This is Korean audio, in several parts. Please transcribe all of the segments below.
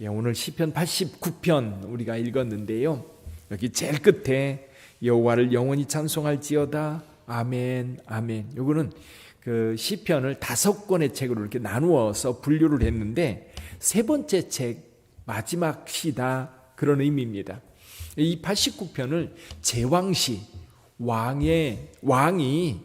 오늘 시편 89편 우리가 읽었는데요. 여기 제일 끝에 여호와를 영원히 찬송할지어다 아멘 아멘. 요거는 그 시편을 5권의 책으로 이렇게 나누어서 분류를 했는데 세 번째 책 마지막 시다 그런 의미입니다. 이 89편을 제왕시 왕이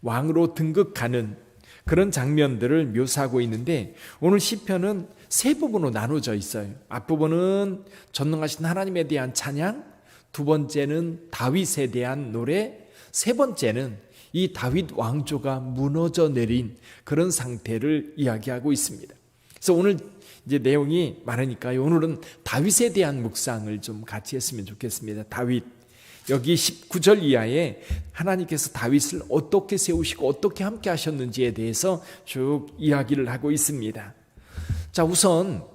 왕으로 등극하는 그런 장면들을 묘사하고 있는데 오늘 시편은 세 부분으로 나눠져 있어요. 앞부분은 전능하신 하나님에 대한 찬양, 두 번째는 다윗에 대한 노래, 세 번째는 이 다윗 왕조가 무너져 내린 그런 상태를 이야기하고 있습니다. 그래서 오늘 이제 내용이 많으니까요. 오늘은 다윗에 대한 묵상을 좀 같이 했으면 좋겠습니다. 다윗. 여기 19절 이하에 하나님께서 다윗을 어떻게 세우시고 어떻게 함께 하셨는지에 대해서 쭉 이야기를 하고 있습니다. 자, 우선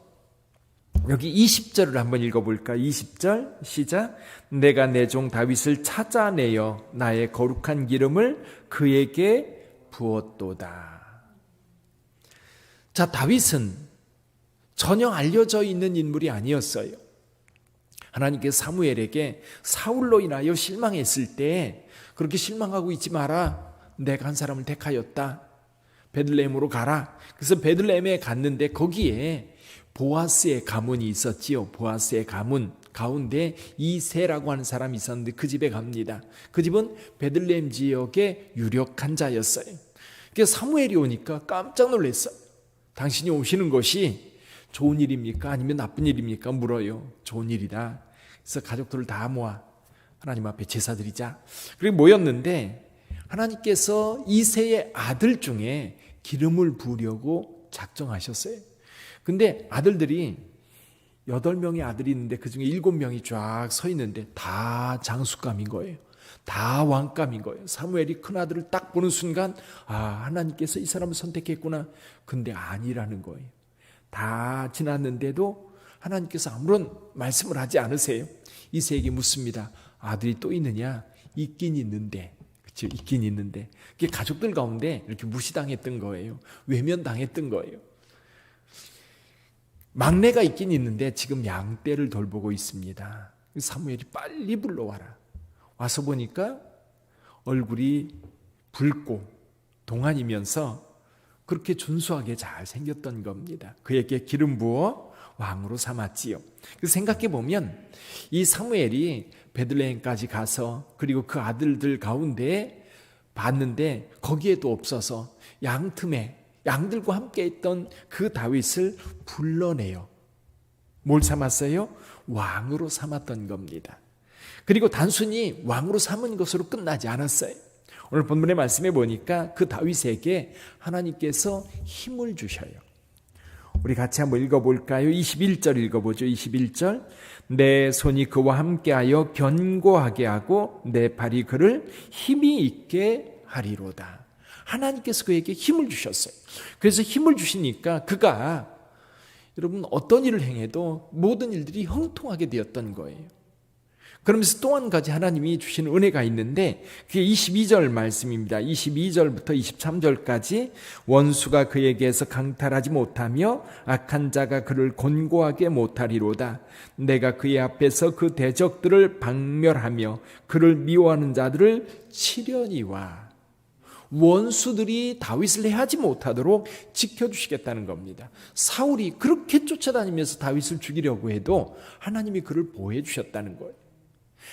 여기 20절을 한번 읽어볼까요? 20절 시작. 내가 내 종 다윗을 찾아내어 나의 거룩한 기름을 그에게 부었도다. 자, 다윗은 전혀 알려져 있는 인물이 아니었어요. 하나님께서 사무엘에게 사울로 인하여 실망했을 때 그렇게 실망하고 있지 마라. 내가 한 사람을 택하였다. 베들레헴으로 가라. 그래서 베들레헴에 갔는데 거기에 보아스의 가문이 있었지요. 보아스의 가문 가운데 이새라고 하는 사람이 있었는데 그 집에 갑니다. 그 집은 베들레헴 지역의 유력한 자였어요. 그래서 사무엘이 오니까 깜짝 놀랐어요. 당신이 오시는 것이 좋은 일입니까? 아니면 나쁜 일입니까? 물어요. 좋은 일이다. 그래서 가족들을 다 모아 하나님 앞에 제사 드리자. 그리고 모였는데 하나님께서 이새의 아들 중에 기름을 부으려고 작정하셨어요. 근데 아들들이 8명의 아들이 있는데 그중에 7명이 쫙 서 있는데 다 장수감인 거예요. 다 왕감인 거예요. 사무엘이 큰아들을 딱 보는 순간 하나님께서 이 사람을 선택했구나. 근데 아니라는 거예요. 다 지났는데도 하나님께서 아무런 말씀을 하지 않으세요. 이새에게 묻습니다. 아들이 또 있느냐? 있긴 있는데. 그렇죠? 있긴 있는데. 그게 가족들 가운데 이렇게 무시당했던 거예요. 외면당했던 거예요. 막내가 있긴 있는데 지금 양떼를 돌보고 있습니다. 사무엘이 빨리 불러와라. 와서 보니까 얼굴이 붉고 동안이면서 그렇게 준수하게 잘 생겼던 겁니다. 그에게 기름 부어 왕으로 삼았지요. 그래서 생각해 보면 이 사무엘이 베들레헴까지 가서 그리고 그 아들들 가운데 봤는데 거기에도 없어서 양틈에 양들과 함께 있던 그 다윗을 불러내요. 뭘 삼았어요? 왕으로 삼았던 겁니다. 그리고 단순히 왕으로 삼은 것으로 끝나지 않았어요. 오늘 본문의 말씀에 보니까 그 다윗에게 하나님께서 힘을 주셔요. 우리 같이 한번 읽어볼까요? 21절 읽어보죠. 21절. 내 손이 그와 함께하여 견고하게 하고 내 발이 그를 힘이 있게 하리로다. 하나님께서 그에게 힘을 주셨어요. 그래서 힘을 주시니까 그가 여러분 어떤 일을 행해도 모든 일들이 형통하게 되었던 거예요. 그러면서 또 한 가지 하나님이 주신 은혜가 있는데 그게 22절 말씀입니다. 22절부터 23절까지 원수가 그에게서 강탈하지 못하며 악한 자가 그를 곤고하게 못하리로다. 내가 그의 앞에서 그 대적들을 박멸하며 그를 미워하는 자들을 치려니와. 원수들이 다윗을 해하지 못하도록 지켜주시겠다는 겁니다. 사울이 그렇게 쫓아다니면서 다윗을 죽이려고 해도 하나님이 그를 보호해 주셨다는 거예요.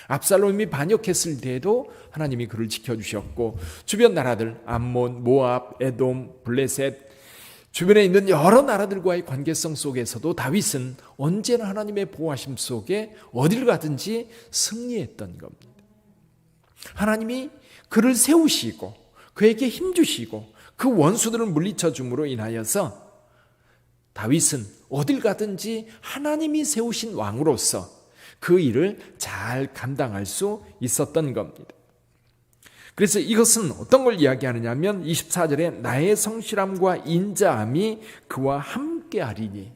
압살롬이 반역했을 때에도 하나님이 그를 지켜주셨고 주변 나라들 암몬, 모압, 에돔, 블레셋 주변에 있는 여러 나라들과의 관계성 속에서도 다윗은 언제나 하나님의 보호하심 속에 어딜 가든지 승리했던 겁니다. 하나님이 그를 세우시고 그에게 힘주시고 그 원수들을 물리쳐 줌으로 인하여서 다윗은 어딜 가든지 하나님이 세우신 왕으로서 그 일을 잘 감당할 수 있었던 겁니다. 그래서 이것은 어떤 걸 이야기하느냐 하면 24절에 나의 성실함과 인자함이 그와 함께하리니.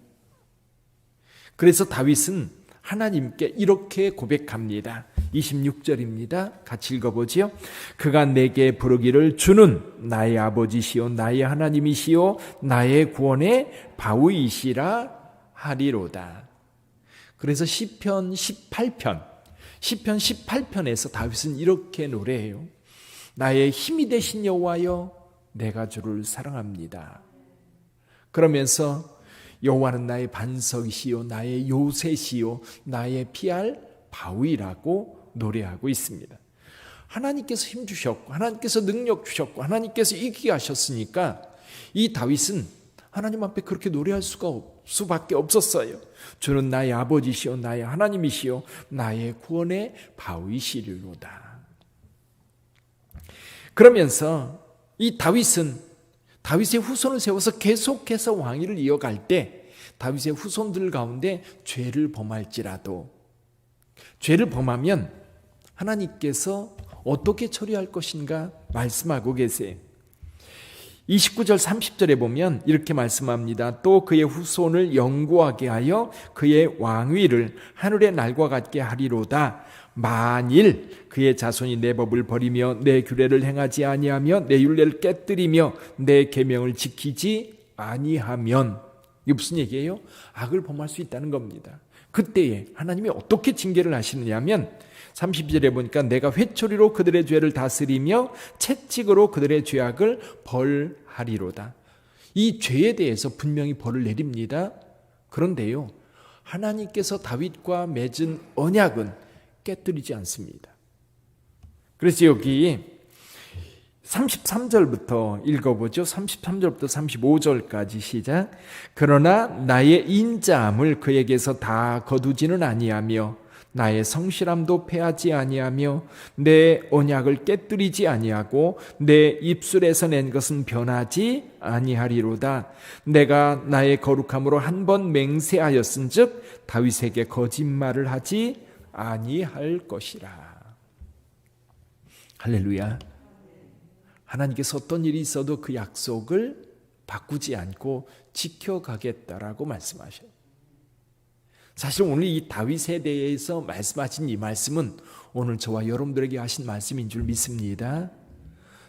그래서 다윗은 하나님께 이렇게 고백합니다. 26절입니다. 같이 읽어보지요. 그가 내게 부르기를 주는 나의 아버지시요 나의 하나님이시요 나의 구원의 바위이시라 하리로다. 그래서 시편 18편에서 다윗은 이렇게 노래해요. 나의 힘이 되신 여호와여, 내가 주를 사랑합니다. 그러면서 여호와는 나의 반석이시요 나의 요새시요 나의 피할 바위라고 노래하고 있습니다. 하나님께서 힘 주셨고 하나님께서 능력 주셨고 하나님께서 이기게 하셨으니까 이 다윗은 하나님 앞에 그렇게 노래할 수밖에 없었어요. 주는 나의 아버지시요 나의 하나님이시요 나의 구원의 바위시리로다. 그러면서 이 다윗은 다윗의 후손을 세워서 계속해서 왕위를 이어갈 때 다윗의 후손들 가운데 죄를 범할지라도 죄를 범하면 하나님께서 어떻게 처리할 것인가 말씀하고 계세요. 29절 30절에 보면 이렇게 말씀합니다. 또 그의 후손을 영구하게 하여 그의 왕위를 하늘의 날과 같게 하리로다. 만일 그의 자손이 내 법을 버리며 내 규례를 행하지 아니하며 내 율례를 깨뜨리며 내 계명을 지키지 아니하면, 이게 무슨 얘기예요? 악을 범할 수 있다는 겁니다. 그때에 하나님이 어떻게 징계를 하시느냐면 32절에 보니까 내가 회초리로 그들의 죄를 다스리며 채찍으로 그들의 죄악을 벌하리로다. 이 죄에 대해서 분명히 벌을 내립니다. 그런데요, 하나님께서 다윗과 맺은 언약은 깨뜨리지 않습니다. 그래서 여기 33절부터 읽어보죠. 33절부터 35절까지 시작. 그러나 나의 인자함을 그에게서 다 거두지는 아니하며 나의 성실함도 패하지 아니하며 내 언약을 깨뜨리지 아니하고 내 입술에서 낸 것은 변하지 아니하리로다. 내가 나의 거룩함으로 한 번 맹세하였은즉 다윗에게 거짓말을 하지 아니할 것이라. 할렐루야. 하나님께서 어떤 일이 있어도 그 약속을 바꾸지 않고 지켜가겠다라고 말씀하셔요. 사실 오늘 이 다윗에 대해서 말씀하신 이 말씀은 오늘 저와 여러분들에게 하신 말씀인 줄 믿습니다.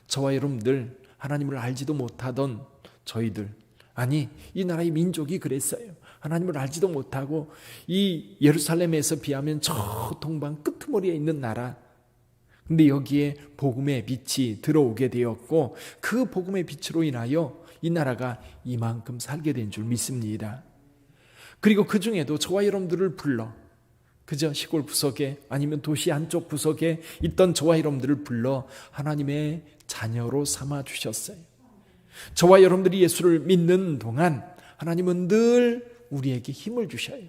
저와 여러분들, 하나님을 알지도 못하던 저희들, 아니 이 나라의 민족이 그랬어요. 하나님을 알지도 못하고 이 예루살렘에서 비하면 저 동방 끄트머리에 있는 나라, 근데 여기에 복음의 빛이 들어오게 되었고 그 복음의 빛으로 인하여 이 나라가 이만큼 살게 된 줄 믿습니다. 그리고 그 중에도 저와 여러분들을 불러, 그저 시골 구석에 아니면 도시 한쪽 구석에 있던 저와 여러분들을 불러 하나님의 자녀로 삼아 주셨어요. 저와 여러분들이 예수를 믿는 동안 하나님은 늘 우리에게 힘을 주셔요.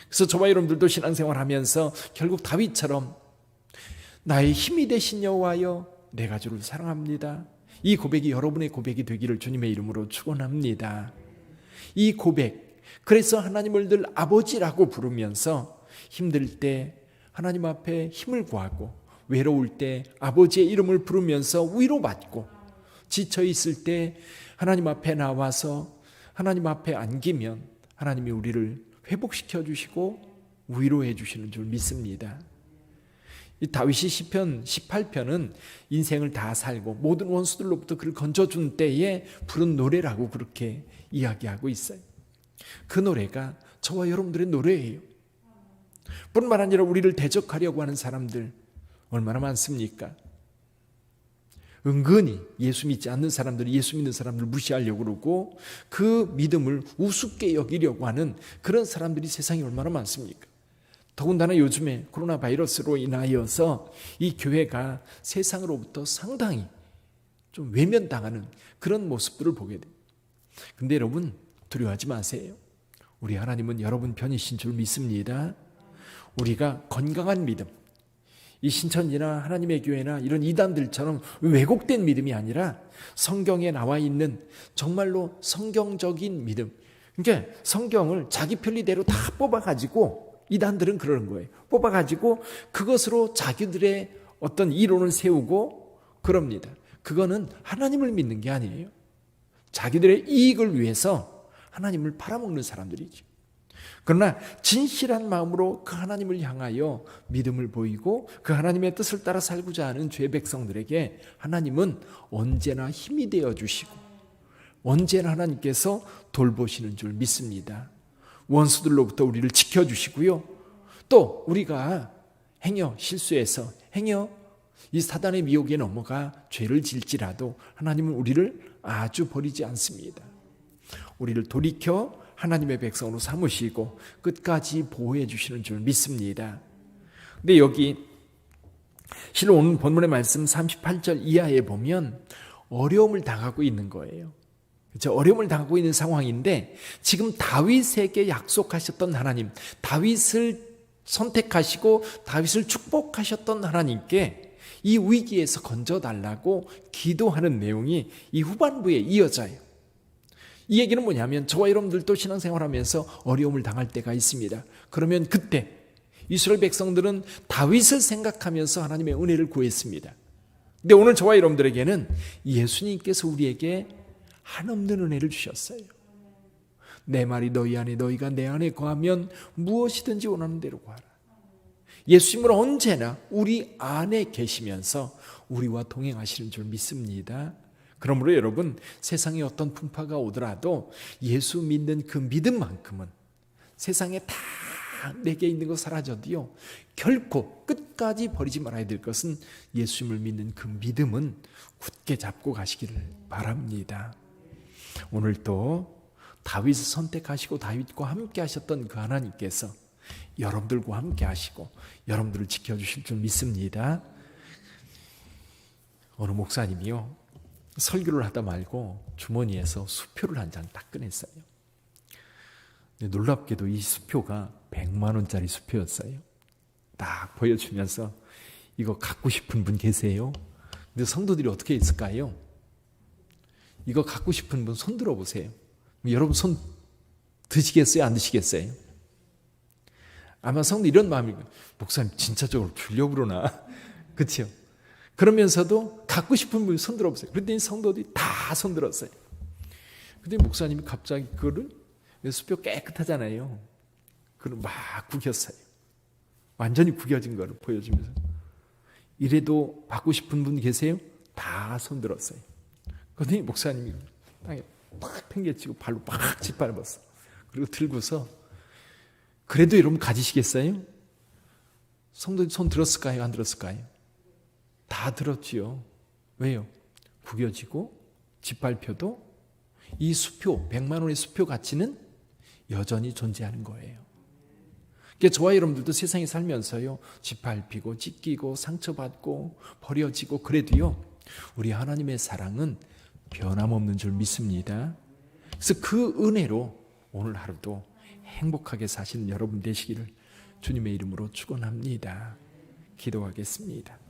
그래서 저와 여러분들도 신앙생활 하면서 결국 다윗처럼 나의 힘이 되신 여호와여, 내가 주를 사랑합니다. 이 고백이 여러분의 고백이 되기를 주님의 이름으로 축원합니다. 이 고백, 그래서 하나님을 늘 아버지라고 부르면서 힘들 때 하나님 앞에 힘을 구하고 외로울 때 아버지의 이름을 부르면서 위로받고 지쳐 있을 때 하나님 앞에 나와서 하나님 앞에 안기면 하나님이 우리를 회복시켜 주시고 위로해 주시는 줄 믿습니다. 이 다윗이 시편 18편은 인생을 다 살고 모든 원수들로부터 그를 건져준 때에 부른 노래라고 그렇게 이야기하고 있어요. 그 노래가 저와 여러분들의 노래예요. 뿐만 아니라 우리를 대적하려고 하는 사람들 얼마나 많습니까? 은근히 예수 믿지 않는 사람들이 예수 믿는 사람들을 무시하려고 그러고 그 믿음을 우습게 여기려고 하는 그런 사람들이 세상에 얼마나 많습니까? 더군다나 요즘에 코로나 바이러스로 인하여서 이 교회가 세상으로부터 상당히 좀 외면당하는 그런 모습들을 보게 돼요. 근데 여러분 두려워하지 마세요. 우리 하나님은 여러분 편이신 줄 믿습니다. 우리가 건강한 믿음, 이 신천지나 하나님의 교회나 이런 이단들처럼 왜곡된 믿음이 아니라 성경에 나와 있는 정말로 성경적인 믿음, 그러니까 성경을 자기 편리대로 다 뽑아가지고 이단들은 그러는 거예요. 뽑아가지고 그것으로 자기들의 어떤 이론을 세우고 그럽니다. 그거는 하나님을 믿는 게 아니에요. 자기들의 이익을 위해서 하나님을 팔아먹는 사람들이죠. 그러나 진실한 마음으로 그 하나님을 향하여 믿음을 보이고 그 하나님의 뜻을 따라 살고자 하는 죄 백성들에게 하나님은 언제나 힘이 되어 주시고 언제나 하나님께서 돌보시는 줄 믿습니다. 원수들로부터 우리를 지켜주시고요. 또 우리가 행여 실수해서 이 사단의 미혹에 넘어가 죄를 질지라도 하나님은 우리를 아주 버리지 않습니다. 우리를 돌이켜 하나님의 백성으로 삼으시고 끝까지 보호해 주시는 줄 믿습니다. 근데 여기 실은 오늘 본문의 말씀 38절 이하에 보면 어려움을 당하고 있는 거예요. 그렇죠? 어려움을 당하고 있는 상황인데 지금 다윗에게 약속하셨던 하나님, 다윗을 선택하시고 다윗을 축복하셨던 하나님께 이 위기에서 건져달라고 기도하는 내용이 이 후반부에 이어져요. 이 얘기는 뭐냐면 저와 여러분들도 신앙생활하면서 어려움을 당할 때가 있습니다. 그러면 그때 이스라엘 백성들은 다윗을 생각하면서 하나님의 은혜를 구했습니다. 근데 오늘 저와 여러분들에게는 예수님께서 우리에게 한없는 은혜를 주셨어요. 내 말이 너희 안에 너희가 내 안에 거하면 무엇이든지 원하는 대로 구하라. 예수님은 언제나 우리 안에 계시면서 우리와 동행하시는 줄 믿습니다. 그러므로 여러분 세상에 어떤 풍파가 오더라도 예수 믿는 그 믿음만큼은 세상에 다 내게 있는 거 사라져도요 결코 끝까지 버리지 말아야 될 것은 예수님을 믿는 그 믿음은 굳게 잡고 가시기를 바랍니다. 오늘도 다윗을 선택하시고 다윗과 함께 하셨던 그 하나님께서 여러분들과 함께 하시고 여러분들을 지켜주실 줄 믿습니다. 어느 목사님이요 설교를 하다 말고 주머니에서 수표를 한 장 딱 꺼냈어요. 놀랍게도 이 수표가 100만 원짜리 수표였어요. 딱 보여주면서 이거 갖고 싶은 분 계세요? 근데 성도들이 어떻게 했을까요? 이거 갖고 싶은 분 손 들어보세요. 여러분 손 드시겠어요? 안 드시겠어요? 아마 성도 이런 마음이 목사님 진짜 저걸 주려고 그러나 그렇죠? 그러면서도 갖고 싶은 분 손 들어보세요. 그런데 성도들이 다 손 들었어요. 근데 목사님이 갑자기 그거를 수표 깨끗하잖아요. 그걸 막 구겼어요. 완전히 구겨진 거를 보여주면서 이래도 받고 싶은 분 계세요? 다 손 들었어요. 그런데 목사님이 땅에 팍 팽개치고 발로 팍 짓밟았어. 그리고 들고서 그래도 여러분 가지시겠어요? 성도님 손 들었을까요? 안 들었을까요? 다 들었지요. 왜요? 구겨지고 짓밟혀도 이 수표 100만 원의 수표 가치는 여전히 존재하는 거예요. 그러니까 저와 여러분들도 세상에 살면서요 짓밟히고 찢기고 상처받고 버려지고 그래도요 우리 하나님의 사랑은 변함없는 줄 믿습니다. 그래서 그 은혜로 오늘 하루도 행복하게 사시는 여러분 되시기를 주님의 이름으로 축원합니다. 기도하겠습니다.